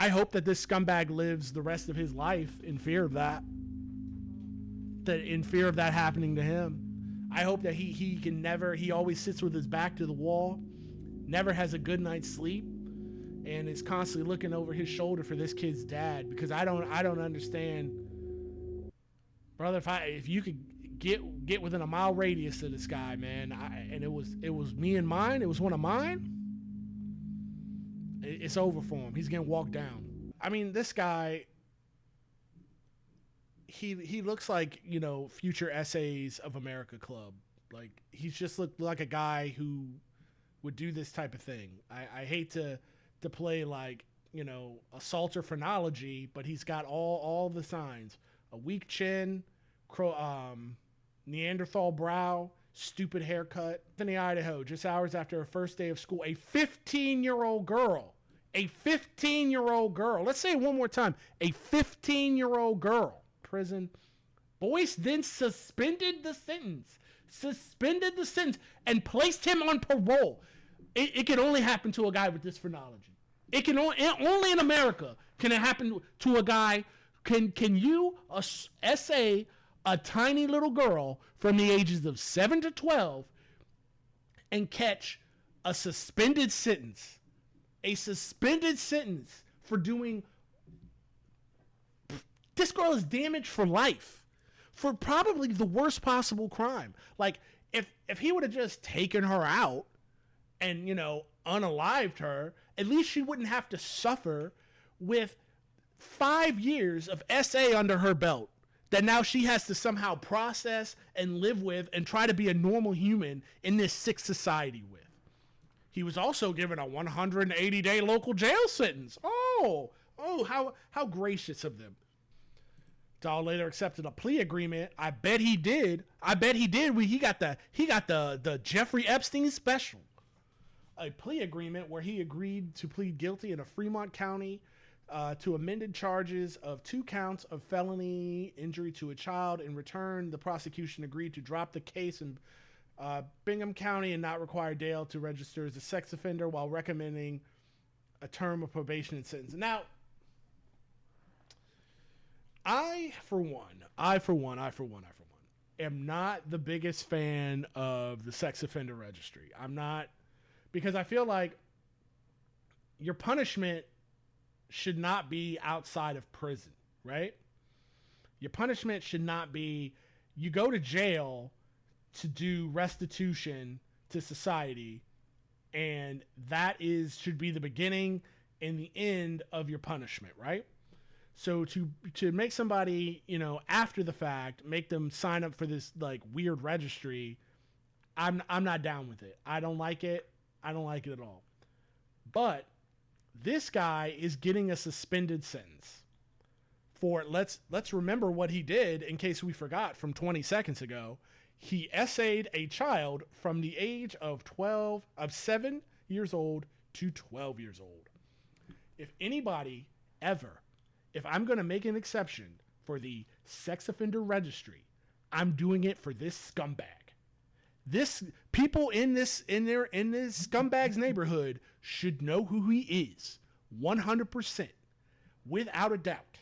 I hope that this scumbag lives the rest of his life in fear of that. In fear of that happening to him. I hope that he can never, he always sits with his back to the wall, never has a good night's sleep, and is constantly looking over his shoulder for this kid's dad, because I don't understand, brother. If you could get within a mile radius of this guy, man, and it was me and mine, it was one of mine, it's over for him. He's getting walked down. I mean, this guy, he looks like, future Essays of America Club. Like, he's just looked like a guy who would do this type of thing. I hate to play like, assaulter phrenology, but he's got all the signs: a weak chin, Neanderthal brow, stupid haircut. In Idaho, just hours after her first day of school, a 15-year-old girl, let's say it one more time, a 15-year-old girl, prison. Boyce then suspended the sentence, and placed him on parole. It can only happen to a guy with this phrenology. It can only in America can it happen to a guy. Can you essay a tiny little girl from the ages of 7 to 12 and catch a suspended sentence? A suspended sentence for doing. This girl is damaged for life for probably the worst possible crime. Like, if he would have just taken her out and, unalived her, at least she wouldn't have to suffer with 5 years of SA under her belt that now she has to somehow process and live with and try to be a normal human in this sick society with. He was also given a 180-day local jail sentence. Oh, how gracious of them. Dahl later accepted a plea agreement. I bet he did. He got the Jeffrey Epstein special. A plea agreement where he agreed to plead guilty in a Fremont County to amended charges of 2 counts of felony injury to a child. In return, the prosecution agreed to drop the case in Bingham County and not require Dahle to register as a sex offender, while recommending a term of probation and sentence. Now, I for one, am not the biggest fan of the sex offender registry. I'm not, because I feel like your punishment should not be outside of prison, right? Your punishment should not be, you go to jail to do restitution to society, and that should be the beginning and the end of your punishment, right? So to make somebody, after the fact, make them sign up for this like weird registry, I'm not down with it. I don't like it. I don't like it at all. But this guy is getting a suspended sentence for, let's remember what he did in case we forgot from 20 seconds ago. He essayed a child from the age of 7 years old to 12 years old. If anybody ever, if I'm going to make an exception for the sex offender registry, I'm doing it for this scumbag. This people in this scumbag's neighborhood should know who he is, 100%, without a doubt.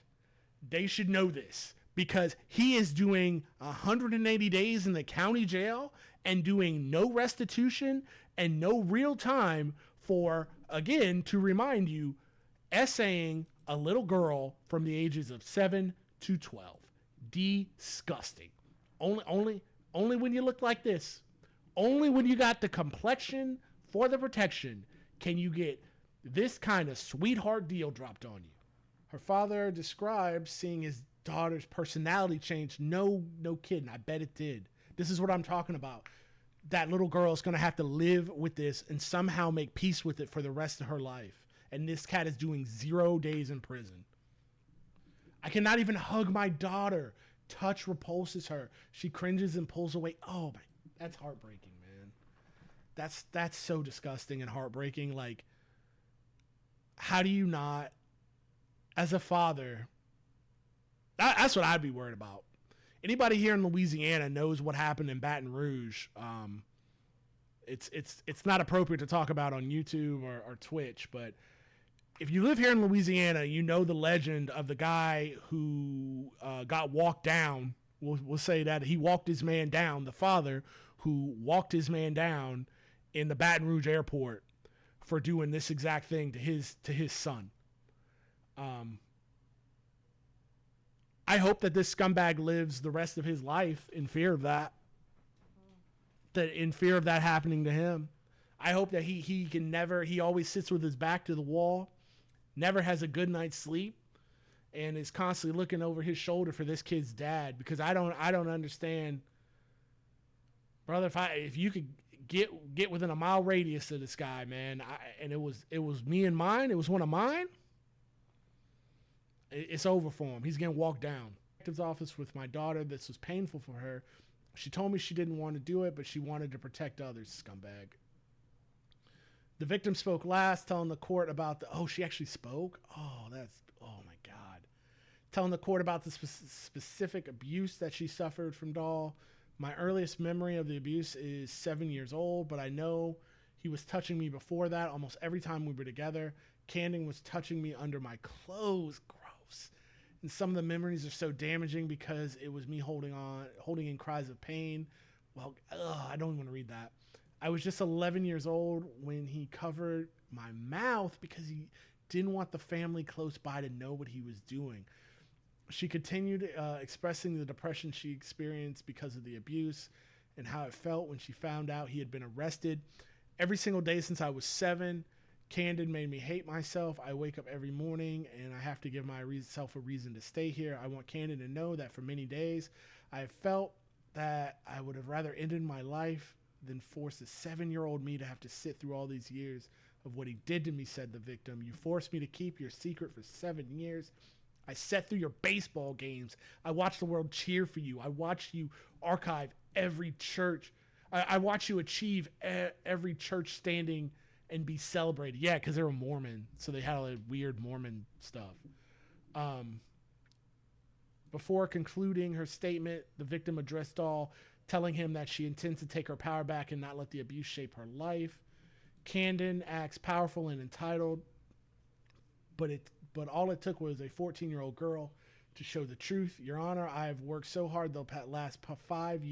They should know this, because he is doing 180 days in the county jail and doing no restitution and no real time for, again, to remind you, essaying a little girl from the ages of 7 to 12. Disgusting. Only when you look like this, only when you got the complexion for the protection, can you get this kind of sweetheart deal dropped on you. Her father describes seeing his daughter's personality change. No kidding. I bet it did. This is what I'm talking about. That little girl is going to have to live with this and somehow make peace with it for the rest of her life. And this cat is doing 0 days in prison. I cannot even hug my daughter. Touch repulses her. She cringes and pulls away. Oh, my, that's heartbreaking, man. That's so disgusting and heartbreaking. Like, how do you not, as a father, that's what I'd be worried about. Anybody here in Louisiana knows what happened in Baton Rouge. It's not appropriate to talk about on YouTube or Twitch, but if you live here in Louisiana, you know the legend of the guy who got walked down. We'll say that he walked his man down, the father who walked his man down in the Baton Rouge airport for doing this exact thing to his son. I hope that this scumbag lives the rest of his life in fear of that. In fear of that happening to him. I hope that he always sits with his back to the wall, never has a good night's sleep, and is constantly looking over his shoulder for this kid's dad, because I don't understand, brother. If you could get within a mile radius of this guy, man, and it was me and mine, it was one of mine, it's over for him. He's getting walked down. Detective's office with my daughter. This was painful for her. She told me she didn't want to do it, but she wanted to protect others. Scumbag. The victim spoke last, telling the court about she actually spoke? Oh my God. Telling the court about the specific abuse that she suffered from Dahle. My earliest memory of the abuse is 7 years old, but I know he was touching me before that almost every time we were together. Candon was touching me under my clothes. Gross. And some of the memories are so damaging because it was me holding in cries of pain. Well, I don't even want to read that. I was just 11 years old when he covered my mouth because he didn't want the family close by to know what he was doing. She continued expressing the depression she experienced because of the abuse and how it felt when she found out he had been arrested. Every single day since I was 7, Candon made me hate myself. I wake up every morning and I have to give myself a reason to stay here. I want Candon to know that for many days I have felt that I would have rather ended my life than force a 7-year-old me to have to sit through all these years of what he did to me, said the victim. You forced me to keep your secret for 7 years. I sat through your baseball games. I watched the world cheer for you. I watched you archive every church. I watched you achieve every church standing and be celebrated. Yeah, because they were Mormon, so they had all that weird Mormon stuff. Before concluding her statement, the victim addressed Dahle, telling him that she intends to take her power back and not let the abuse shape her life. Candon acts powerful and entitled, but all it took was a 14-year-old girl to show the truth. Your Honor, I have worked so hard the last 5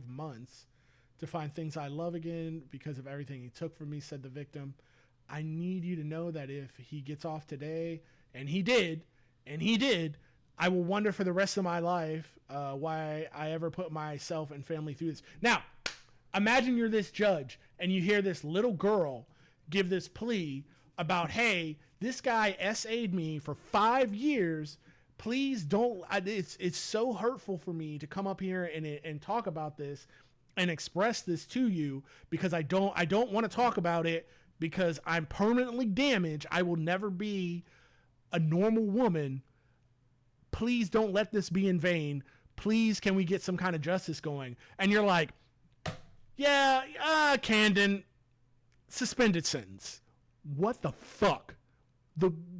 months to find things I love again because of everything he took from me, said the victim. I need you to know that if he gets off today, and he did, I will wonder for the rest of my life why I ever put myself and family through this. Now, imagine you're this judge and you hear this little girl give this plea about, hey, this guy SA'd me for 5 years. Please don't. It's so hurtful for me to come up here and talk about this and express this to you because I don't want to talk about it because I'm permanently damaged. I will never be a normal woman. Please don't let this be in vain. Please, can we get some kind of justice going? And you're like, yeah, Candon, suspended sentence. What the fuck?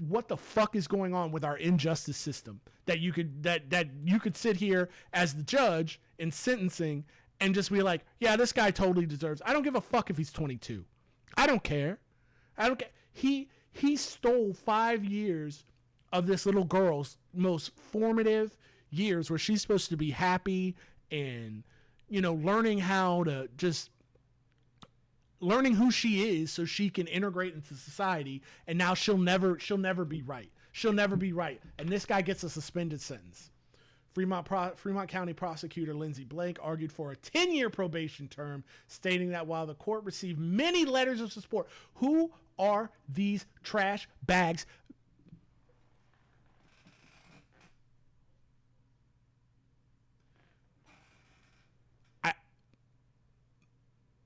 What the fuck is going on with our injustice system that you could sit here as the judge in sentencing and just be like, yeah, this guy totally deserves. I don't give a fuck if he's 22. I don't care. He stole 5 years of this little girl's most formative years where she's supposed to be happy and, learning who she is so she can integrate into society. And now she'll never be right. She'll never be right. And this guy gets a suspended sentence. Fremont County Prosecutor Lindsey Blake argued for a 10-year probation term, stating that while the court received many letters of support, who are these trash bags?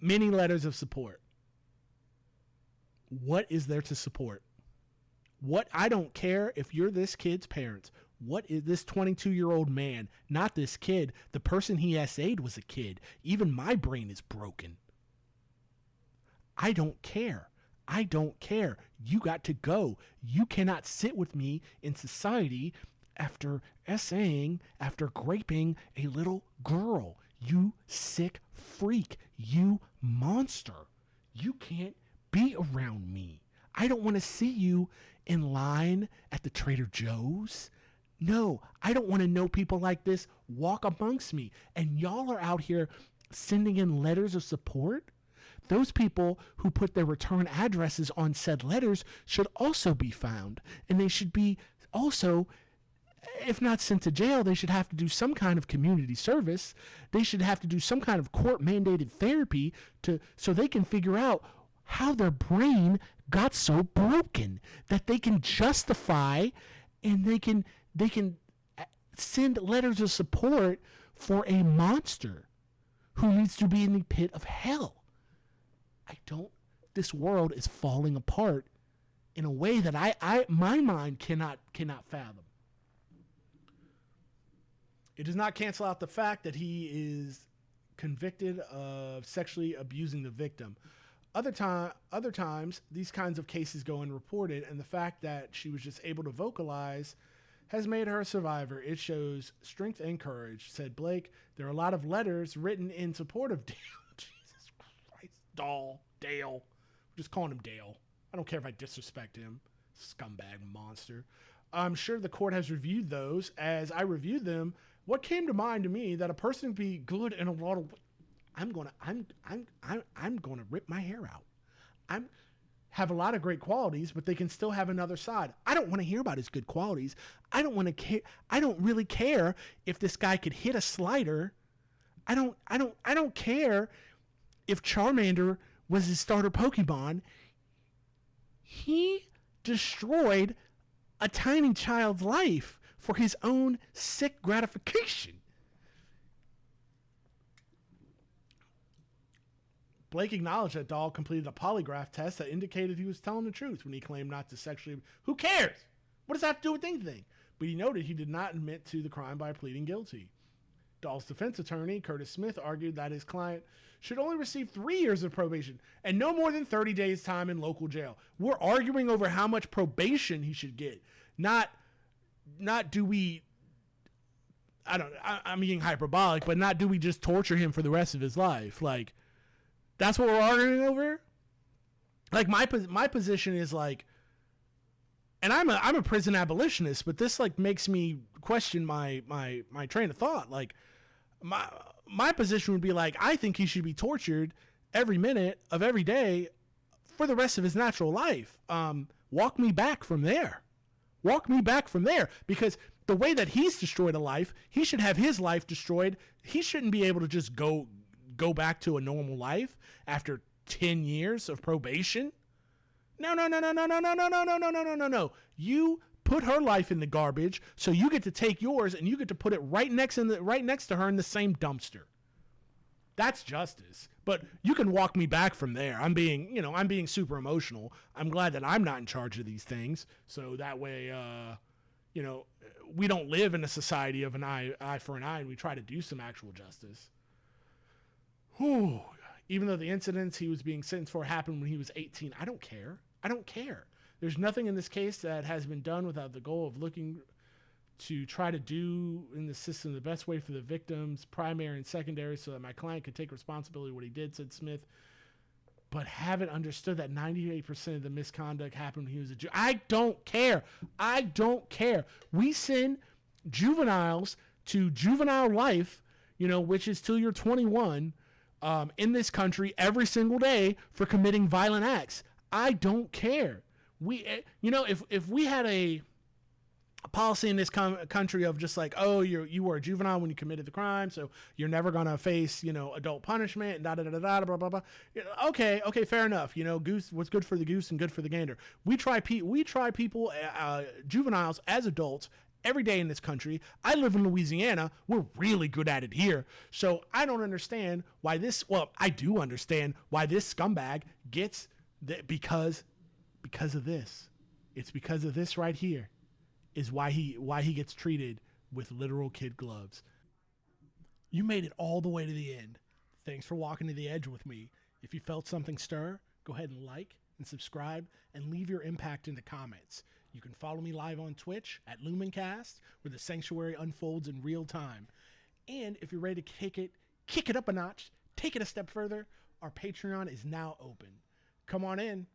Many letters of support. What is there to support? I don't care if you're this kid's parents. What is this 22-year-old man? Not this kid. The person he SA'd was a kid. Even my brain is broken. I don't care. You got to go. You cannot sit with me in society after SAing, after graping a little girl. You sick freak. You monster. You can't be around me. I don't want to see you in line at the Trader Joe's. No, I don't want to know people like this walk amongst me. And y'all are out here sending in letters of support. Those people who put their return addresses on said letters should also be found. And they should be also, if not sent to jail, they should have to do some kind of community service. They should have to do some kind of court-mandated therapy so they can figure out how their brain got so broken that they can justify and they can send letters of support for a monster who needs to be in the pit of hell. This world is falling apart in a way that my mind cannot fathom. It does not cancel out the fact that he is convicted of sexually abusing the victim. Other times, these kinds of cases go unreported, and the fact that she was just able to vocalize has made her a survivor. It shows strength and courage, said Blake. There are a lot of letters written in support of Dale. Jesus Christ. Dale. We're just calling him Dale. I don't care if I disrespect him. Scumbag monster. I'm sure the court has reviewed those. As I reviewed them, what came to mind to me that a person be good in a lot of... I'm gonna rip my hair out. Have a lot of great qualities, but they can still have another side. I don't want to hear about his good qualities. I don't really care if this guy could hit a slider. I don't care if Charmander was his starter Pokemon. He destroyed a tiny child's life for his own sick gratification. Blake acknowledged that Dahle completed a polygraph test that indicated he was telling the truth when he claimed not to sexually... Who cares? What does that have to do with anything? But he noted he did not admit to the crime by pleading guilty. Dahle's defense attorney, Curtis Smith, argued that his client should only receive 3 years of probation and no more than 30 days' time in local jail. We're arguing over how much probation he should get. Not do we... I'm being hyperbolic, but not do we just torture him for the rest of his life. Like... That's what we're arguing over. Like my position is like, and I'm a prison abolitionist, but this like makes me question my train of thought. Like my position would be like, I think he should be tortured every minute of every day for the rest of his natural life. Walk me back from there. Because the way that he's destroyed a life, he should have his life destroyed. He shouldn't be able to just go back to a normal life after 10 years of probation. No. You put her life in the garbage, so you get to take yours and you get to put it right next to her in the same dumpster. That's justice. But you can walk me back from there. I'm being super emotional. I'm glad that I'm not in charge of these things, so that way we don't live in a society of an eye for an eye, and we try to do some actual justice. Whew. Even though the incidents he was being sentenced for happened when he was 18, I don't care. There's nothing in this case that has been done without the goal of looking to try to do in the system the best way for the victims, primary and secondary, so that my client could take responsibility for what he did, said Smith. But haven't understood that 98% of the misconduct happened when he was a juvenile. I don't care. We send juveniles to juvenile life, which is till you're 21, in this country every single day for committing violent acts. I don't care. If we had a policy in this country of just like, oh, you were a juvenile when you committed the crime, so you're never gonna face adult punishment and blah blah blah. Okay, fair enough. Goose, what's good for the goose and good for the gander. We try people, juveniles as adults every day in this country. I live in Louisiana. We're really good at it here. So I don't understand why I do understand why this scumbag gets because of this. It's because of this right here is why he gets treated with literal kid gloves. You made it all the way to the end. Thanks for walking to the edge with me. If you felt something stir, go ahead and like and subscribe and leave your impact in the comments. You can follow me live on Twitch at Lumencast, where the sanctuary unfolds in real time. And if you're ready to kick it up a notch, take it a step further, our Patreon is now open. Come on in.